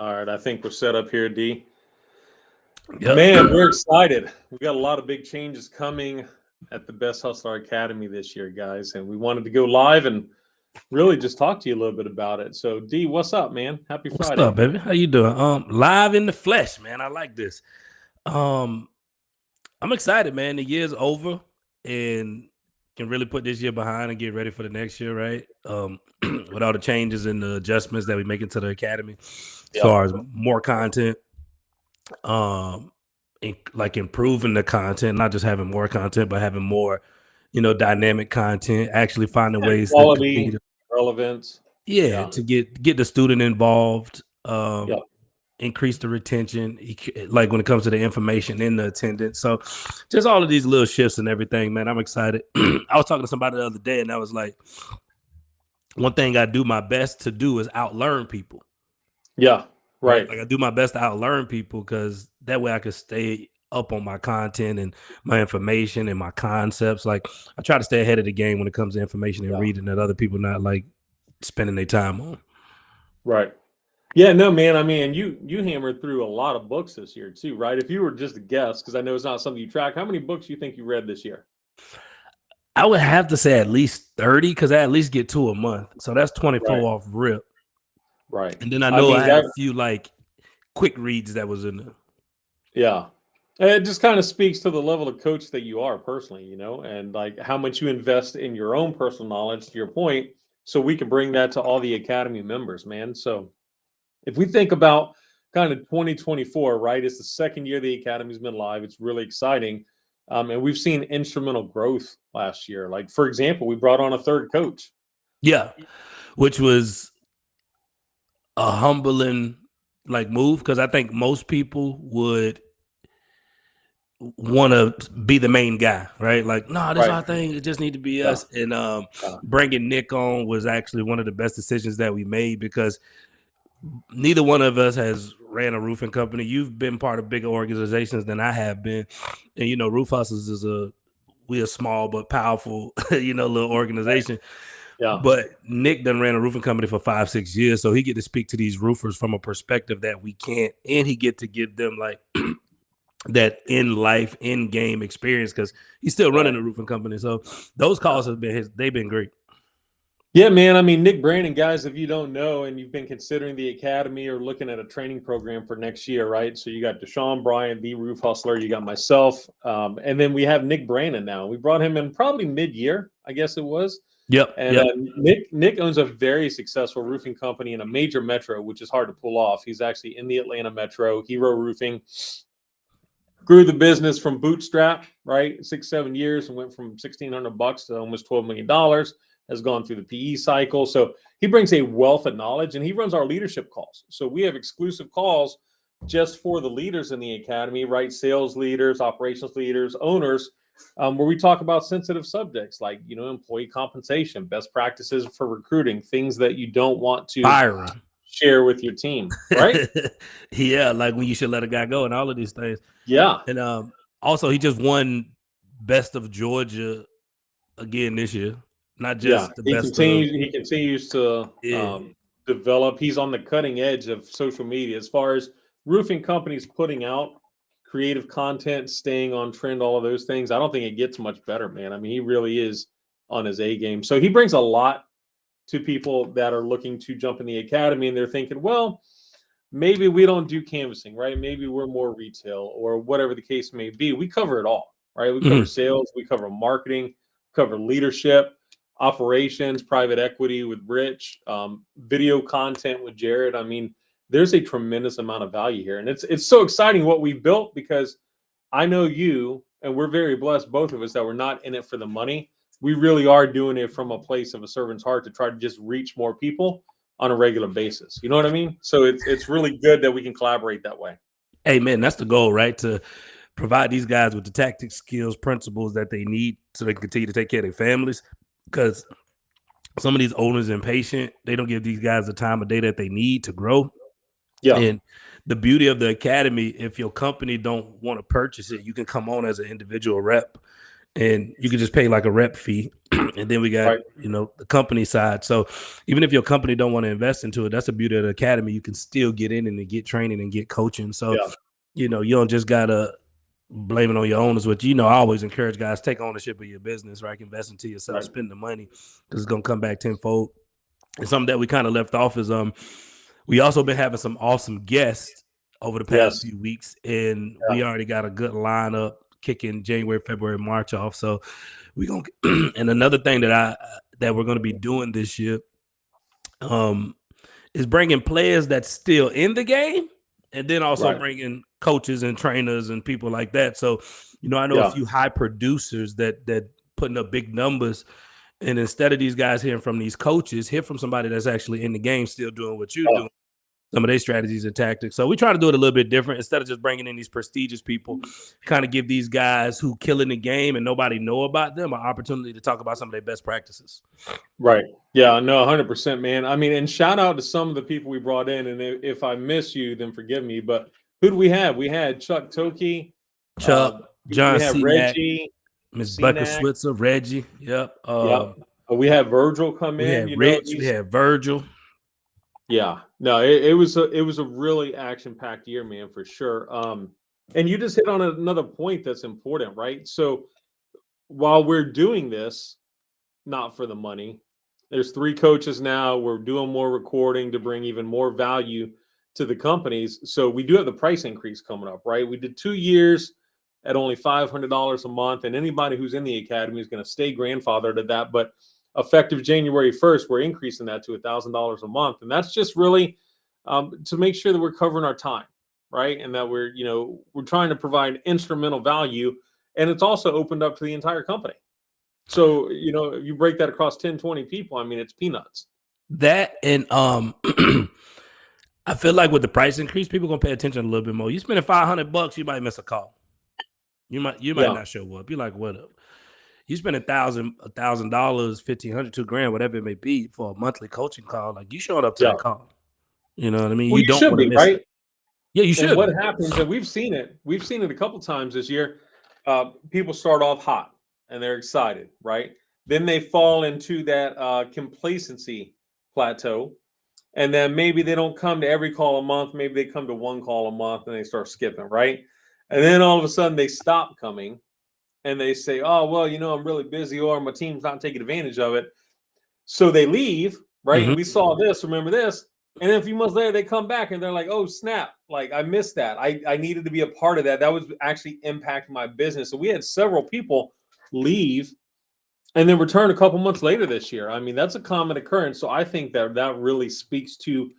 All right, I think we're set up here, D. Yep. Man, we're excited. We got a lot of big changes coming at the Best Hustler Academy this year, guys, and we wanted to go live and really just talk to you a little bit about it. So, D, what's up, man? Happy What's Friday. up, baby? How you doing? Live in the flesh, man. I like this. Um, I'm excited, man. The year's over and can really put this year behind and get ready for the next year, right? With all the changes and the adjustments that we make into the academy, as Yeah, far as more content, um, like improving the content, not just having more content, but having more, dynamic content. Actually finding ways to continue quality, to, relevance. yeah, Yeah, to get the student involved. yeah, Increase the retention, like when it comes to the information in the attendance. So just all of these little shifts and everything, man. I'm excited. I was talking to somebody the other day and I was like, one thing I do my best to do is outlearn people, yeah. right? Right. Like I do my best to outlearn people because that way I can stay up on my content and my information and my concepts. Like I try to stay ahead of the game when it comes to information and Yeah, reading that other people not like spending their time on. right. Yeah, no, man. I mean, you hammered through a lot of books this year too, right? If you were just a guess, because I know it's not something you track, how many books do you think you read this year? I would have to say at least 30 because I at least get 2 a month. So that's 24 Right, off rip. right. And then I I know I mean had a that. few like quick reads that was in there. Yeah. It just kind of speaks to the level of coach that you are personally, and like how much you invest in your own personal knowledge, to your point, so we can bring that to all the academy members, man. So if we think about kind of 2024, right, it's the second year the academy's been live. It's really exciting. And we've seen instrumental growth last year. Like, for example, we brought on a third coach. Yeah, which was a humbling like move because I think most people would want to be the main guy, right? Like, no, this Right. our thing. It just need to be Yeah. us. And Yeah. bringing Nick on was actually one of the best decisions that we made because neither one of us has ran a roofing company. You've been part of bigger organizations than I have been, and Roof Hustles is we're a small but powerful, little Right. organization. Yeah. But Nick done ran a roofing company for 5-6 years, so he get to speak to these roofers from a perspective that we can't, and he get to give them like that in life, in game experience because he's still Right. running a roofing company. So those Yeah. calls they've been great. Yeah, man. I mean, Nick Brandon, guys, if you don't know and you've been considering the academy or looking at a training program for next year, right? So you got Deshaun Bryant, the Roof Hustler, you got myself, and then we have Nick Brandon now. We brought him in probably mid-year, I guess it was. Yep, And yep. Nick owns a very successful roofing company in a major metro, which is hard to pull off. He's actually in the Atlanta metro, Hero Roofing. Grew the business from bootstrap, right? 6-7 years, and went from $1,600 to almost $12 million. Has gone through the PE cycle, so he brings a wealth of knowledge, and he runs our leadership calls. So we have exclusive calls just for the leaders in the academy, right? Sales leaders, operations leaders, owners, where we talk about sensitive subjects like employee compensation, best practices for recruiting, things that you don't want to Byron. share with your team, right? Yeah, like when you should let a guy go and all of these things. Yeah. And also he just won Best of Georgia again this year. Not Yeah, just the he best of continues. He continues to yeah. develop. He's on the cutting edge of social media as far as roofing companies putting out creative content, staying on trend, all of those things. I don't think it gets much better, man. I mean, he really is on his A game. So he brings a lot to people that are looking to jump in the academy, and they're thinking, well, maybe we don't do canvassing, right? Maybe we're more retail or whatever the case may be. We cover it all, right? We cover Mhm. sales, we cover marketing, cover leadership, operations, private equity with Rich, video content with Jared. I mean, there's a tremendous amount of value here, and it's so exciting what we built because I know you, and we're very blessed, both of us, that we're not in it for the money. We really are doing it from a place of a servant's heart to try to just reach more people on a regular basis. You know what I mean? So it's really good that we can collaborate that way. Hey man, that's the goal, right? To provide these guys with the tactics, skills, principles that they need so they can continue to take care of their families. Because some of these owners impatient, they don't give these guys the time of day that they need to grow. Yeah. And the beauty of the academy, if your company don't want to purchase it, you can come on as an individual rep and you can just pay like a rep fee. And then we got, Right. the company side. So even if your company don't want to invest into it, that's the beauty of the academy. You can still get in and get training and get coaching. So, Yeah. you don't just gotta blame it on your owners, which, I always encourage guys, take ownership of your business, right? Invest into yourself, Right. spend the money, because it's gonna come back tenfold. And something that we kind of left off is we also been having some awesome guests over the past Yes. few weeks, and we already got a good lineup kicking January, February, March off. So we gonna and another thing that we're gonna be doing this year is bringing players that's still in the game, and then also Right. bringing coaches and trainers and people like that. So, I know a few high producers that putting up big numbers, and instead of these guys hearing from these coaches, hear from somebody that's actually in the game, still doing what you're doing, some of their strategies and tactics. So we try to do it a little bit different. Instead of just bringing in these prestigious people, kind of give these guys who killing the game and nobody know about them an opportunity to talk about some of their best practices. Right. Yeah, no, 100%, man. I mean, and shout out to some of the people we brought in. And if I miss you, then forgive me. But who do we have? We had Chuck Toki, Chuck, John we have Cenac, Reggie, Miss Becca Cenac. Switzer, Reggie. Yep. Yep. We had Virgil come We in. had Rich. We had Virgil. Yeah. No, it was a really action-packed year, man, for sure. And you just hit on another point that's important, right? So while we're doing this, not for the money, there's 3 coaches now. We're doing more recording to bring even more value to the companies. So we do have the price increase coming up, right? We did 2 years at only $500 a month, and anybody who's in the academy is going to stay grandfathered to that. But effective January 1st, we're increasing that to $1,000 a month, and that's just really to make sure that we're covering our time, right? And that we're trying to provide instrumental value, and it's also opened up to the entire company. So, if you break that across 10, 20 people, I mean, it's peanuts. That and I feel like with the price increase, people gonna pay attention a little bit more. You spending $500, you might miss a call. You might not show up. You're like, what up? You spend $1,000, $1,500, $2,000, whatever it may be for a monthly coaching call. Like, you showing up to that call. You know what I mean? Well, you don't should be, miss right? it. Yeah, you should. And what happens, and we've seen it a couple times this year. People start off hot and they're excited, right? Then they fall into that complacency plateau. And then maybe they don't come to every call a month. Maybe they come to 1 call a month and they start skipping, right? And then all of a sudden they stop coming and they say, oh, well, I'm really busy, or my team's not taking advantage of it. So they leave, right? Mm-hmm. And we saw this, remember this. And then a few months later, they come back and they're like, oh, snap. Like, I missed that. I needed to be a part of that. That was actually impacting my business. So we had several people leave and then return a couple months later this year. I mean, that's a common occurrence. So I think that really speaks to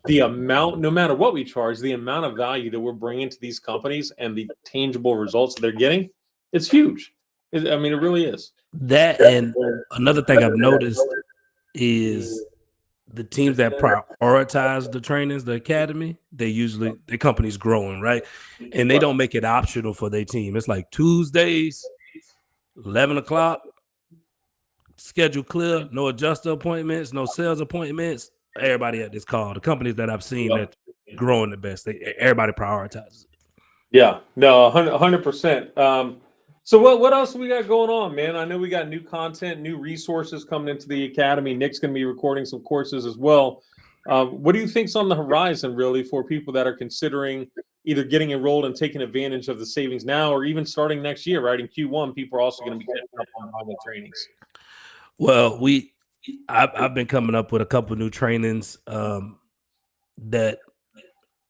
the amount, no matter what we charge, the amount of value that we're bringing to these companies and the tangible results that they're getting. It's huge. It really is. That, and another thing I've noticed is the teams that prioritize the trainings, the academy, their company's growing, right? And they don't make it optional for their team. It's like Tuesdays, 11 o'clock, schedule clear, no adjuster appointments, no sales appointments. Everybody at this call. The companies that I've seen that growing the best, everybody prioritizes it. Yeah, no, 100%. So what else we got going on, man? I know we got new content, new resources coming into the academy. Nick's going to be recording some courses as well. What do you think's on the horizon, really, for people that are considering either getting enrolled and taking advantage of the savings now, or even starting next year, right? In Q1, people are also going to be catching up on the trainings. Well, I've been coming up with a couple new trainings that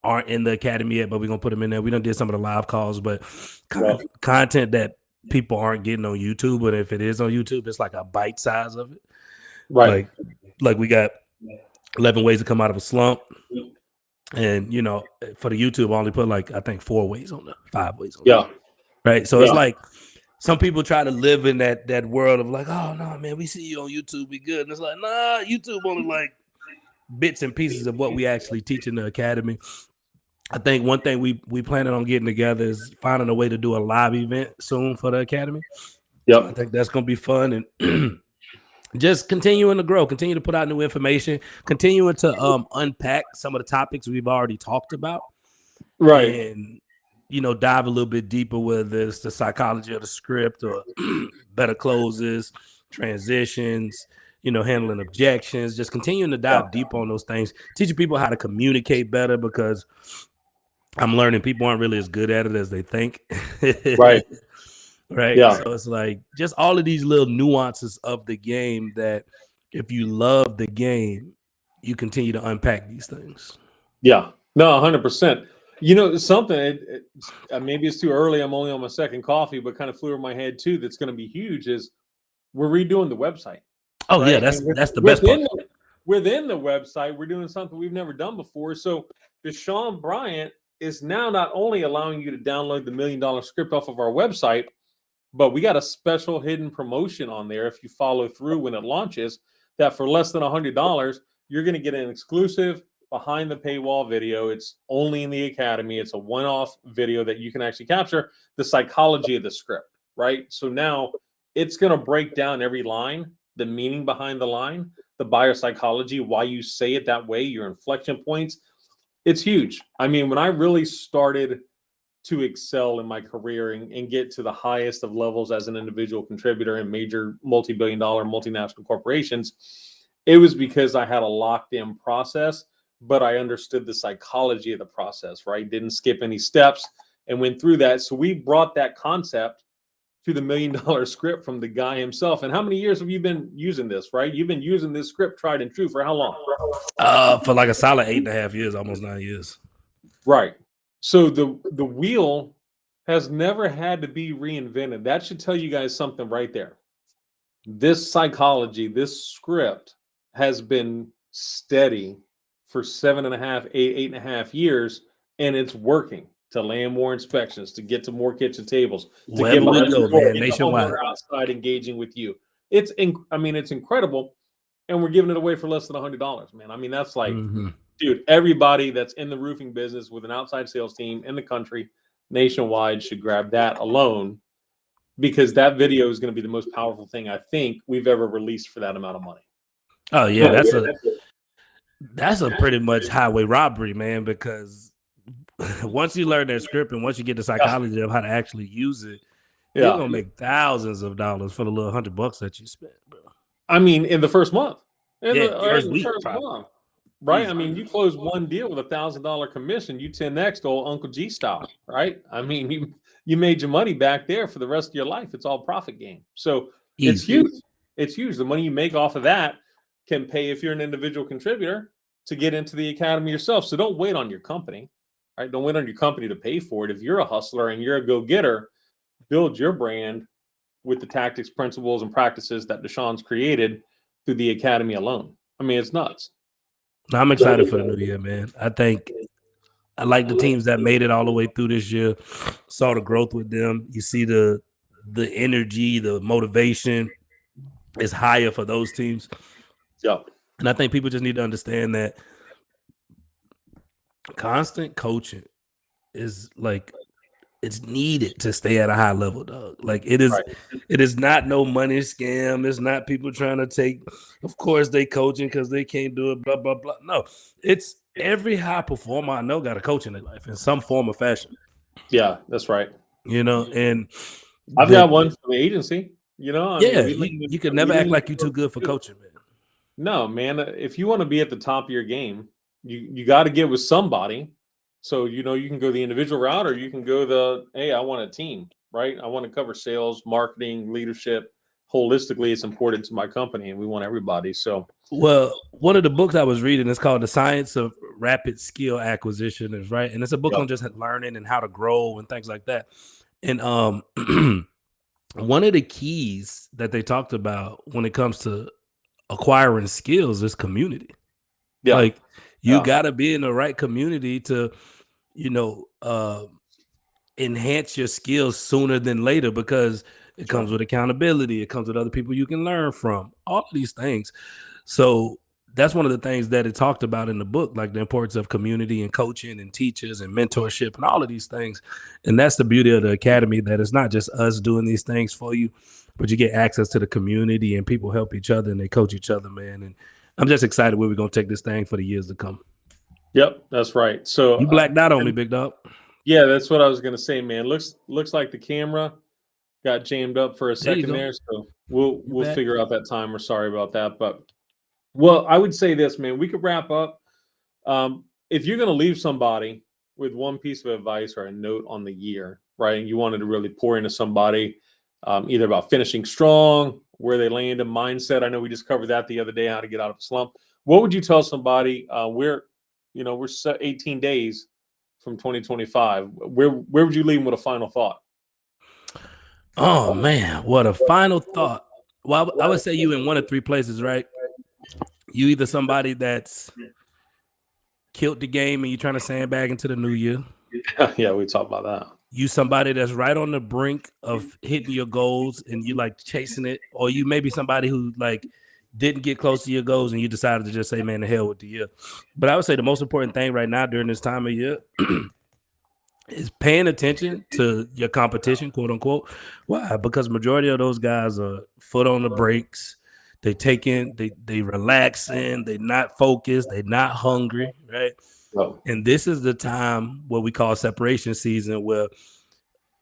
aren't in the academy yet, but we're gonna put them in there. We done did some of the live calls, but content that people aren't getting on YouTube. But if it is on YouTube, it's like a bite size of it. Right. Like we got 11 ways to come out of a slump. And for the YouTube, I only put I think 4 ways on there, 5 ways on there. Right. So it's like some people try to live in that world of like, oh no, man, we see you on YouTube, we good. And it's like, nah, YouTube only like bits and pieces of what we actually teach in the academy. I think one thing we planning on getting together is finding a way to do a live event soon for the academy. Yep. So I think that's going to be fun, and just continuing to grow, continue to put out new information, continuing to unpack some of the topics we've already talked about. Right. And, dive a little bit deeper, whether it's the psychology of the script or better closes, transitions, handling objections, just continuing to dive deep on those things, teaching people how to communicate better, because I'm learning people aren't really as good at it as they think. Right. Right. Yeah. So it's like just all of these little nuances of the game that if you love the game, you continue to unpack these things. Yeah. No, 100%. Something, maybe it's too early. I'm only on my second coffee, but kind of flew over my head too. That's going to be huge is we're redoing the website. Oh, right? yeah. That's the best part. Within the website, we're doing something we've never done before. So Deshaun Bryant is now not only allowing you to download the $1 million script off of our website, but we got a special hidden promotion on there if you follow through when it launches, that for less than $100, you're going to get an exclusive behind the paywall video. It's only in the Academy. It's a one-off video that you can actually capture the psychology of the script, right? So now it's going to break down every line, the meaning behind the line, the buyer psychology, why you say it that way, your inflection points. It's huge. I mean, when I really started to excel in my career and get to the highest of levels as an individual contributor in major multi-billion-dollar multinational corporations, it was because I had a locked-in process, but I understood the psychology of the process, right? Didn't skip any steps and went through that. So we brought that concept to the $1 million script from the guy himself. And how many years have you been using this, right? You've been using this script tried and true for how long? For like a solid 8.5 years, almost 9 years. Right. So the wheel has never had to be reinvented. That should tell you guys something right there. This psychology, this script has been steady for 8.5 years, and it's working to land more inspections, to get to more kitchen tables, to get more nationwide outside engaging with you. It's incredible, and we're giving it away for less than $100, man. I mean, that's like, dude, everybody that's in the roofing business with an outside sales team in the country, nationwide, should grab that alone, because that video is going to be the most powerful thing I think we've ever released for that amount of money. Oh yeah, that's a pretty much highway robbery, man, because once you learn that script and once you get the psychology of how to actually use it, you're gonna make thousands of dollars for the little $100 that you spent, bro. I mean, in the first month, first week, month, right? I mean, you close one deal with $1,000 commission, you 10x old Uncle G style, right? I mean, you made your money back there for the rest of your life. It's all profit gain. So it's huge. It's huge. The money you make off of that can pay, if you're an individual contributor, to get into the Academy yourself. So don't wait on your company, right? Don't wait on your company to pay for it. If you're a hustler and you're a go-getter, build your brand with the tactics, principles, and practices that Deshaun's created through the Academy alone. I mean, it's nuts. I'm excited for the new year, man. I like the teams that made it all the way through this year, saw the growth with them. You see the energy, the motivation is higher for those teams. Yeah. And I think people just need to understand that constant coaching is like, it's needed to stay at a high level, dog. Like it is not no money scam. It's not people trying to take, of course they coaching because they can't do it, blah, blah, blah. No, it's every high performer I know got a coach in their life in some form or fashion. Yeah, that's right. And I've got one from the agency, you could never act like you're too good for coaching, man. No, man. If you want to be at the top of your game, you got to get with somebody. So, you can go the individual route, or you can go hey, I want a team, right? I want to cover sales, marketing, leadership. Holistically, it's important to my company, and we want everybody. So, well, one of the books I was reading is called The Science of Rapid Skill Acquisition, right? And it's a book on just learning and how to grow and things like that. And one of the keys that they talked about when it comes to acquiring skills is community. Yeah. Like you got to be in the right community to, enhance your skills sooner than later, because it comes with accountability. It comes with other people you can learn from, all of these things. So that's one of the things that it talked about in the book, like the importance of community and coaching and teachers and mentorship and all of these things. And that's the beauty of the Academy, that it's not just us doing these things for you, but you get access to the community and people help each other and they coach each other, man. And I'm just excited where we're going to take this thing for the years to come. Yep, that's right. So you blacked out on me, big dog. Yeah, that's what I was gonna say, man. Looks like the camera got jammed up for a There you second go. there, so we'll You we'll back. figure out that time. We're sorry about that, but well, I would say this, man. We could wrap up. If you're gonna leave somebody with one piece of advice or a note on the year, right, and you wanted to really pour into somebody, either about finishing strong, where they land in mindset. I know we just covered that the other day, how to get out of a slump. What would you tell somebody? We're 18 days from 2025. Where would you leave them with a final thought? Oh man, what a final thought. Well, I would say you in one of three places, right? You either somebody that's killed the game and you're trying to sandbag into the new year. Yeah, we talked about that. You somebody that's right on the brink of hitting your goals and you like chasing it, or you may be somebody who like didn't get close to your goals and you decided to just say, man, the hell with the year. But I would say the most important thing right now during this time of year is paying attention to your competition, quote unquote. Why? Because majority of those guys are foot on the brakes. They take in, they relaxing, they not focused, they not hungry, right? Oh, And this is the time what we call separation season, where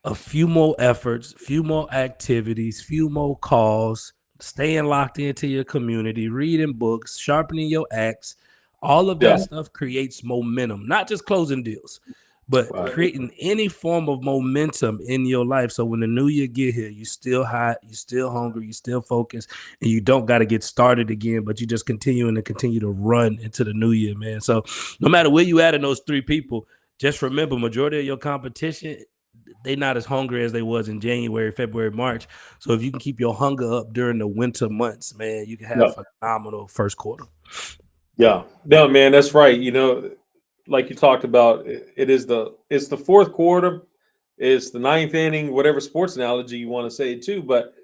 a few more efforts, few more activities, few more calls, staying locked into your community, reading books, sharpening your axe, all of yeah, that stuff creates momentum, not just closing deals, but right. creating any form of momentum in your life. So when the new year get here, you still hot, you still hungry, you still focused, and you don't got to get started again, but you just continue to run into the new year, man. So no matter where you at in those three people, just remember majority of your competition, they not as hungry as they was in January, February, March. So if you can keep your hunger up during the winter months, man, you can have Yeah, phenomenal first quarter. yeah. No, man, that's right. Like you talked about, it's the fourth quarter, it's the ninth inning, whatever sports analogy you want to say too. But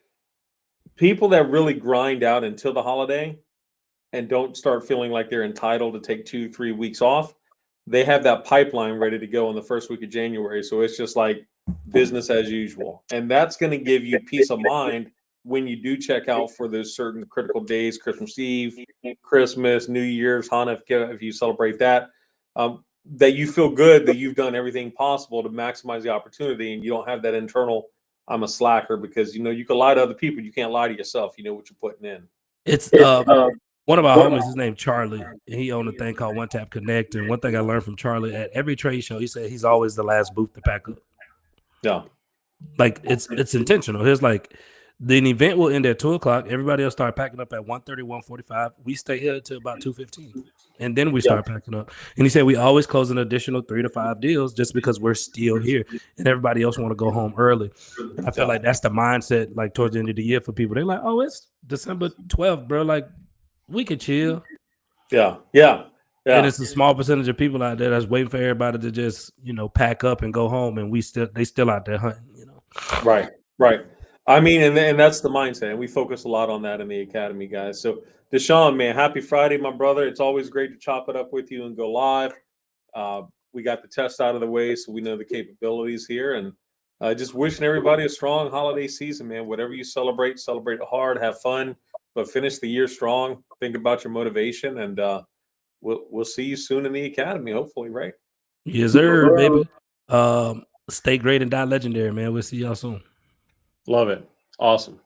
people that really grind out until the holiday and don't start feeling like they're entitled to take 2, 3 weeks off, they have that pipeline ready to go in the first week of January. So it's just like business as usual. And that's going to give you peace of mind when you do check out for those certain critical days, Christmas Eve, Christmas, New Year's, Hanukkah, if you celebrate that, that you feel good that you've done everything possible to maximize the opportunity and you don't have that internal, I'm a slacker, because you can lie to other people. You can't lie to yourself. You know what you're putting in. It's one of our homies, his name Charlie, and he owned a thing called One Tap Connect. And one thing I learned from Charlie, at every trade show, he said he's always the last booth to pack up. Yeah. Like it's intentional. Here's like the event will end at 2:00. Everybody else start packing up at 1:30, 1:45. We stay here till about 2:15. And then we Yeah. start packing up. And he said we always close an additional 3 to 5 deals just because we're still here and everybody else want to go home early. And I feel like that's the mindset like towards the end of the year for people. They're like, oh, it's December 12th, bro. Like we could chill. Yeah. Yeah. And Yeah. it's a small percentage of people out there that's waiting for everybody to just, pack up and go home. And they still out there hunting. Right. Right. I mean, and that's the mindset. And we focus a lot on that in the academy, guys. So Deshaun, man, happy Friday, my brother. It's always great to chop it up with you and go live. Uh, we got the test out of the way, so we know the capabilities here. And just wishing everybody a strong holiday season, man. Whatever you celebrate hard, have fun, but finish the year strong. Think about your motivation, and we'll see you soon in the academy, hopefully, right? Yes, sir, baby. Stay great and die legendary, man. We'll see y'all soon. Love it. Awesome.